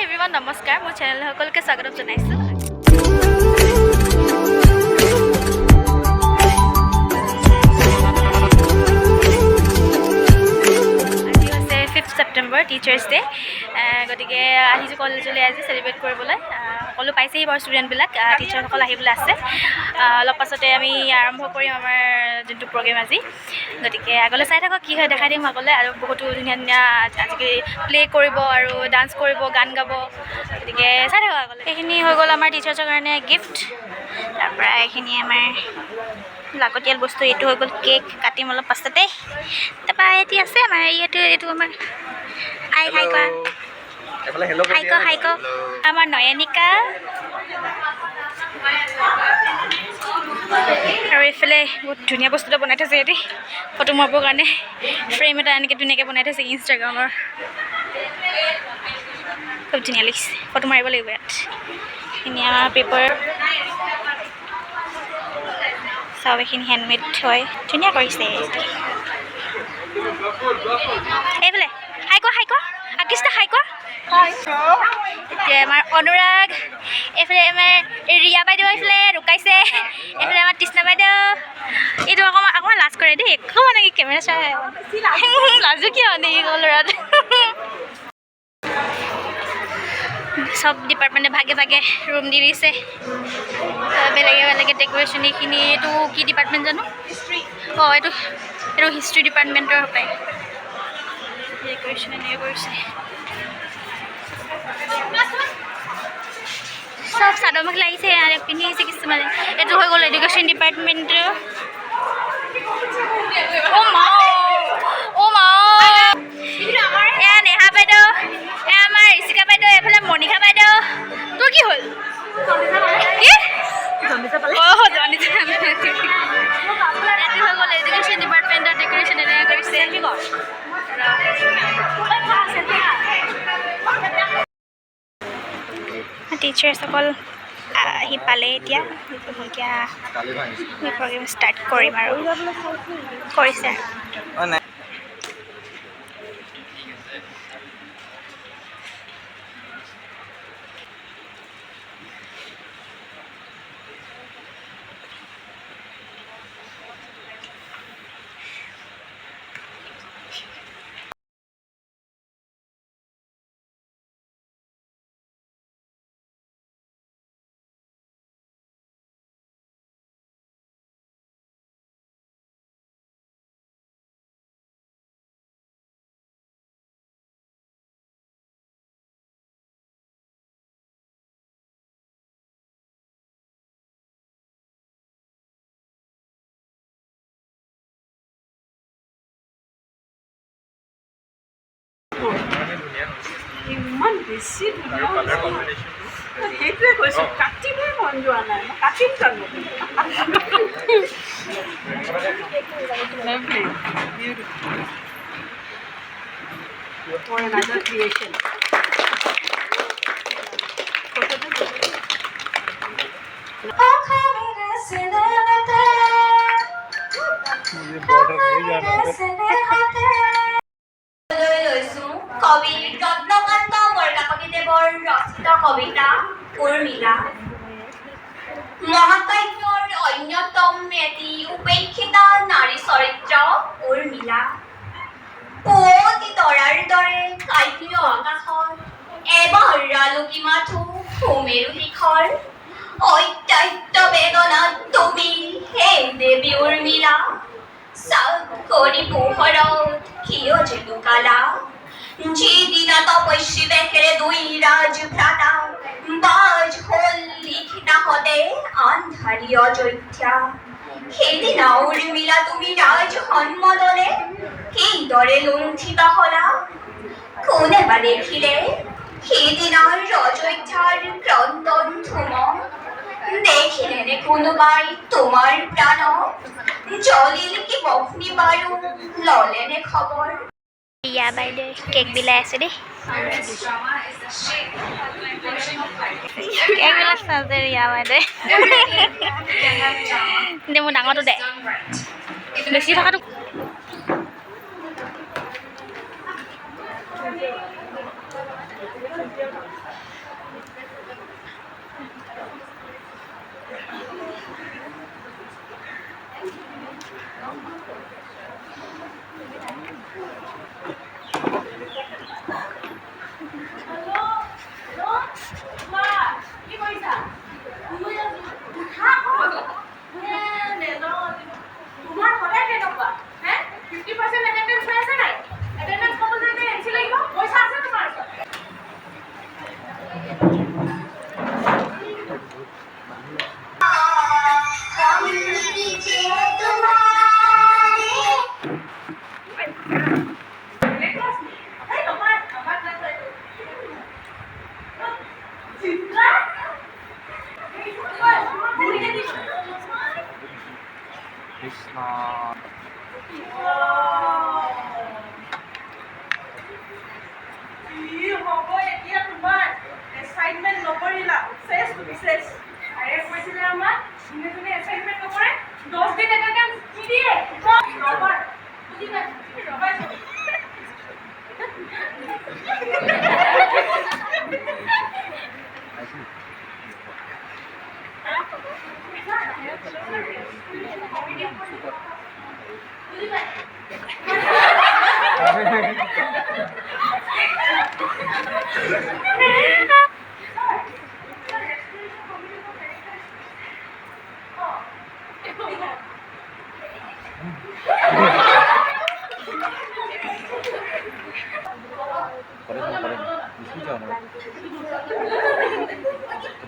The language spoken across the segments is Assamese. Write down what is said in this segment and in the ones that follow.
এভৰিৱান নমস্কাৰ মোৰ চেনেল সকলোকে স্বাগতম জনাইছোঁ আজি হৈছে 5 ছেপ্টেম্বৰ টিচাৰ্ছ ডে গতিকে আহিছোঁ কলেজলৈ আজি চেলিব্ৰেট কৰিবলৈ সকলো পাইছেহি বাৰু ষ্টুডেণ্টবিলাক টিচাৰসকল আহিবলৈ আছে অলপ পাছতে আমি আৰম্ভ কৰিম আমাৰ যোনটো প্ৰগ্ৰেম আজি গতিকে আগলৈ চাই থাকক কি হয় দেখাই দিম আগলৈ আৰু বহুতো ধুনীয়া ধুনীয়া আজিকালি প্লে' কৰিব আৰু ডান্স কৰিব গান গাব গতিকে চাই থাকক আগলৈ এইখিনি হৈ গ'ল আমাৰ টিচাৰ্ছৰ কাৰণে গিফ্ট তাৰপৰা এইখিনি আমাৰ লাগতিয়াল বস্তু এইটো হৈ গ'ল কেক কাটিম অলপ পাছতে তাৰপৰা এটি আছে আমাৰ এইটো আমাৰ হাই হাই কোৱা হাই ক আমাৰ নয়নিকা আৰু এইফালে বহুত ধুনীয়া বস্তু এটা বনাই থৈছে সিহঁতি ফটো মাৰিবৰ কাৰণে ফ্ৰেম এটা এনেকৈ ধুনীয়াকৈ বনাই থৈছে ইনষ্টাগ্ৰামৰ খুব ধুনীয়া লাগিছে ফটো মাৰিব লাগিব ইয়াত এইখিনি আমাৰ পেপাৰ চব এইখিনি হেণ্ডমেড হয় ধুনীয়া কৰিছে এইফালে হাই কোৱা কৃষ্ণ হাই কোৱা এতিয়া আমাৰ অনুৰাগ এইফালে আমাৰ ৰিয়া বাইদেউ এইফালে ৰুকাইছে এইফালে আমাৰ তৃষ্ণা বাইদেউ এইটো অকণমান লাজ কৰে দেই একো মানে কি কেমেৰা চাই লাজো কিয় নেকি ল'ৰাত সব ডিপাৰ্টমেণ্টে ভাগে ভাগে ৰুম দি দিছে বেলেগে বেলেগে ডেক'ৰেশ্যন এইখিনি এইটো কি ডিপাৰ্টমেণ্ট জানো অঁ এইটো হিষ্ট্ৰী ডিপাৰ্টমেণ্টৰ হপায় ডেক'ৰেশ্যন এনেকৈ কৰিছে সব চাদৰ মেখেলা আহিছে আৰু পিন্ধি আহিছে কিছুমানে এইটো হৈ গ'ল এডুকেশ্যন ডিপাৰ্টমেণ্টৰ এয়া নেহা বাইদেউ এয়া আমাৰ ঋষিকা বাইদেউ এইফালে মণিকা বাইদেউ তোৰ কি হ'ল এইটো হৈ গ'ল এডুকেশ্যন ডিপাৰ্টমেণ্টৰ ডেক'ৰেশ্যন এনেকৈ কৰিছে টিচাৰ্ছসকল আহি পালে এতিয়া প্ৰগ্ৰেম ষ্টাৰ্ট কৰিম আৰু কৰিছে ইমান বেছি সেইটোৱে কৈছোঁ কাটিবই মন যোৱা নাই মই কাটিম জানো for another creation কবি ৰত্নকান্ত বৰকাকতিদেৱৰ ৰচিত কবিতা উৰ্মিলা মহাকাব্যৰ অন্যতম এটি উপেক্ষিত নাৰী চৰিত্ৰ উৰ্মিলা পুৱতি তৰাৰ দৰে কাইফীয় আকাশত এবাৰ আলোকি মাথো সুমেৰু শিখৰ অত্যন্ত বেদনাত তুমি হে দেৱী উৰ্মিলা চাকৰি পোহৰত কিয় যে লুকালা যিদিনা তপস্বী দেখেৰে দুই ৰাজভ্ৰাতা বাজ হল লিখিতা হতে আন্ধাৰী অযোধ্যা সেইদিনা উৰ্মিলা তুমি ৰাজ সন্মদনে কিদৰে লুণ্ঠিত হলা কোনে বা দেখিলে সেইদিনাৰ অযোধ্যাৰ ক্ৰন্দন ধুম দেখিলে নে কোনোবাই তোমাৰ প্ৰাণ জ্বলিল কি বহ্নি বাৰু ললে নে খবৰ ৰিয়া বাইদেউ কেক বিলাই আছে দেই কেক বিলাই চাওঁতে ৰিয়া বাইদেউ দে মোৰ ডাঙৰটো দে বেছি থকাটো Krishna.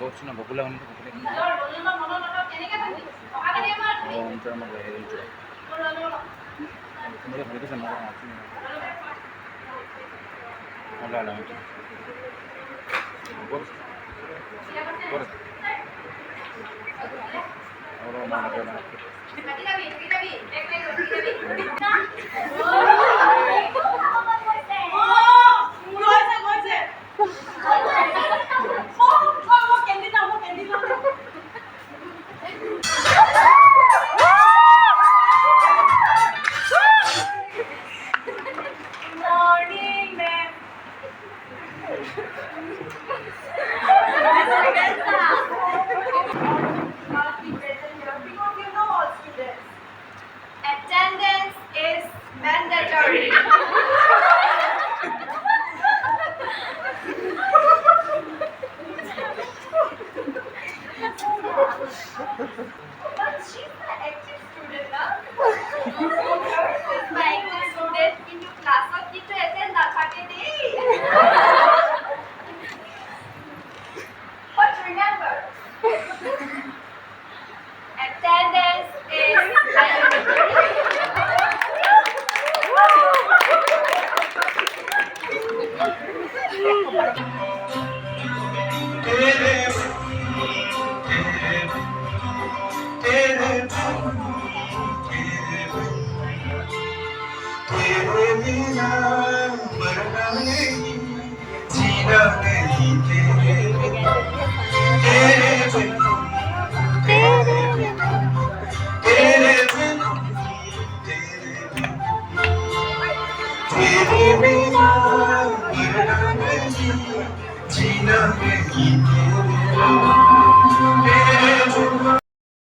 Bocina popular on Attendance is mandatory. But she's the active student, na? She's the active student into class of kitu attend na thake dei. But remember, attendance is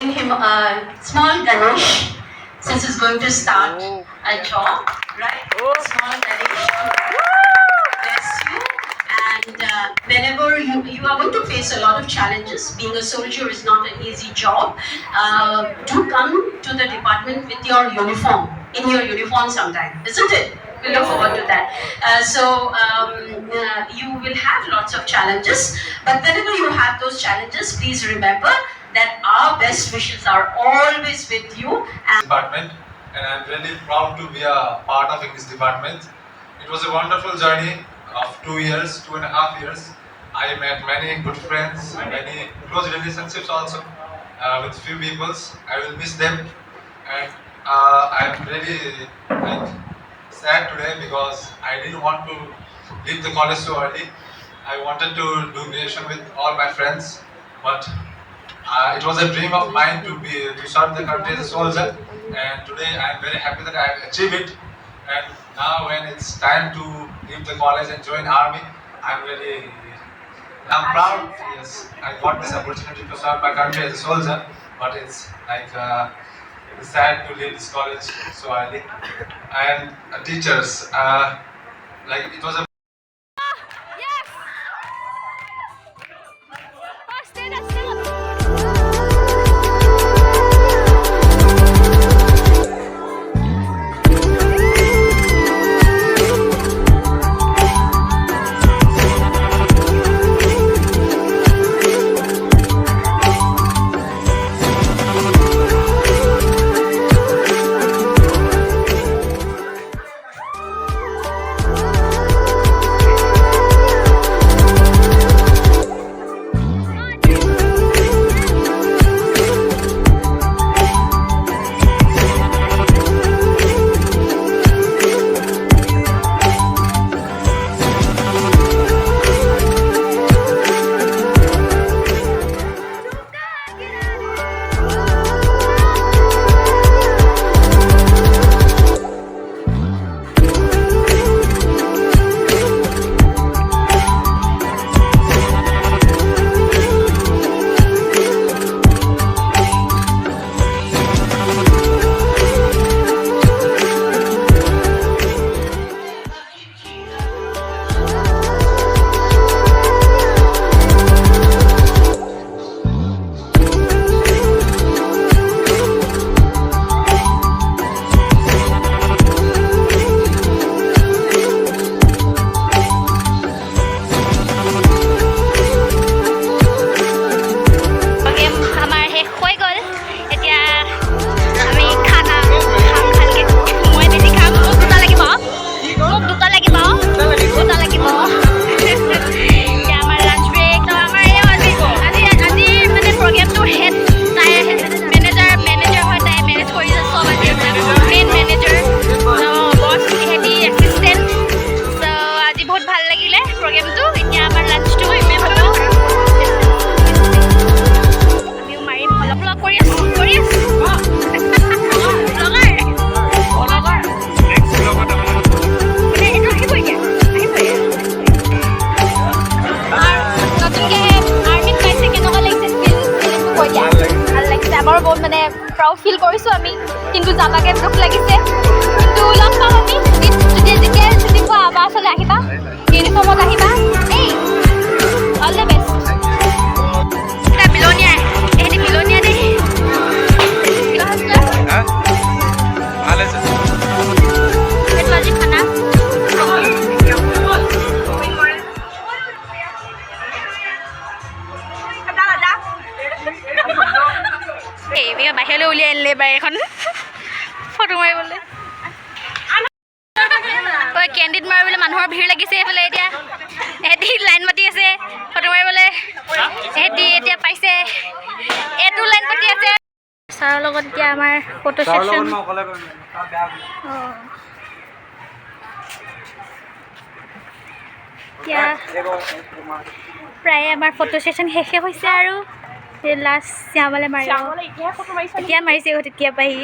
him a small Ganesh, since he's going to start a job, right? Small Ganesh. Bless you. And whenever you are going to face a lot of challenges, being a soldier is not an easy job. Do come to the department with your uniform, in your uniform sometime, isn't it? We look forward to that. You will have lots of challenges, but whenever you have those challenges, please remember that our best wishes are always with you. Department, and I'm really proud to be a part of this department. It was a wonderful journey of 2 years, 2.5 years. I met many good friends, many close relationships also with few peoples. I will miss them, and I'm really sad today because I didn't want to leave the college so early. I wanted to do graduation with all my friends, but it was a dream of mine to serve the country as a soldier, and today I am very happy that I have achieved it. And now when it's time to leave the college and join army, I'm proud. Yes, I got this opportunity to serve my country as a soldier, but it's like it's sad to leave this college so early. And teachers, like it was a Yes! Oh, stand up, stand up. Proud feel কৰিছোঁ আমি, কিন্তু যাবাকে দুখ লাগিছে। কিন্তু লগ পাম আমি যেতিয়া ছুটি পোৱা আমাৰ ওচৰলৈ আহিবা, ইউনিফৰ্মত আহিবা। এই অল দ্য বেষ্ট। এটা বিলনীয়া, এহেঁতি বিলনীয়া দেই। সেইটো আজি খানা বাহিৰলৈ উলিয়াই আনিলে বাৰ এখন ফটো মাৰিবলৈ। কেণ্ডিড মাৰিবলৈ মানুহৰ ভিৰ লাগিছে এইফালে। এতিয়া এহেঁতি লাইন পাতি আছে ফটো মাৰিবলৈ। এহেঁতি এতিয়া পাইছে এইটো লাইন পাতি আছে। ছাৰৰ লগত এতিয়া আমাৰ ফটো ছেশ্যন। এতিয়া প্ৰায় আমাৰ ফটো ছেশ্যন শেষে হৈছে আৰু লাষ্ট শ্যামলে মাৰিব। এতিয়া মাৰিছে তেতিয়া পাহি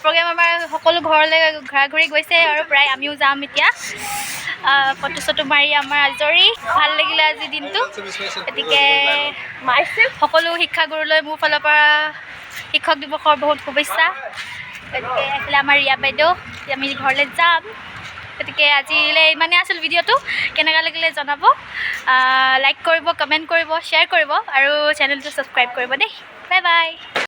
প্ৰগ্ৰেম আমাৰ সকলো ঘৰলৈ ঘূৰা ঘূৰি গৈছে আৰু প্ৰায় আমিও যাম এতিয়া। ফটো চটো মাৰি আমাৰ আজৰি। ভাল লাগিলে আজিৰ দিনটো। গতিকে সকলো শিক্ষাগুৰুলৈ মোৰ ফালৰ পৰা শিক্ষক দিৱসৰ বহুত শুভেচ্ছা। গতিকে এইফালে আমাৰ ৰিয়া বাইদেউ, আমি ঘৰলৈ যাম। গতিকে আজিলৈ ইমানেই আছিল ভিডিঅ'টো। কেনেকুৱা লাগিলে জনাব, লাইক কৰিব, কমেণ্ট কৰিব, শ্বেয়াৰ কৰিব আৰু চেনেলটো ছাবস্ক্ৰাইব কৰিব দেই। Bye bye.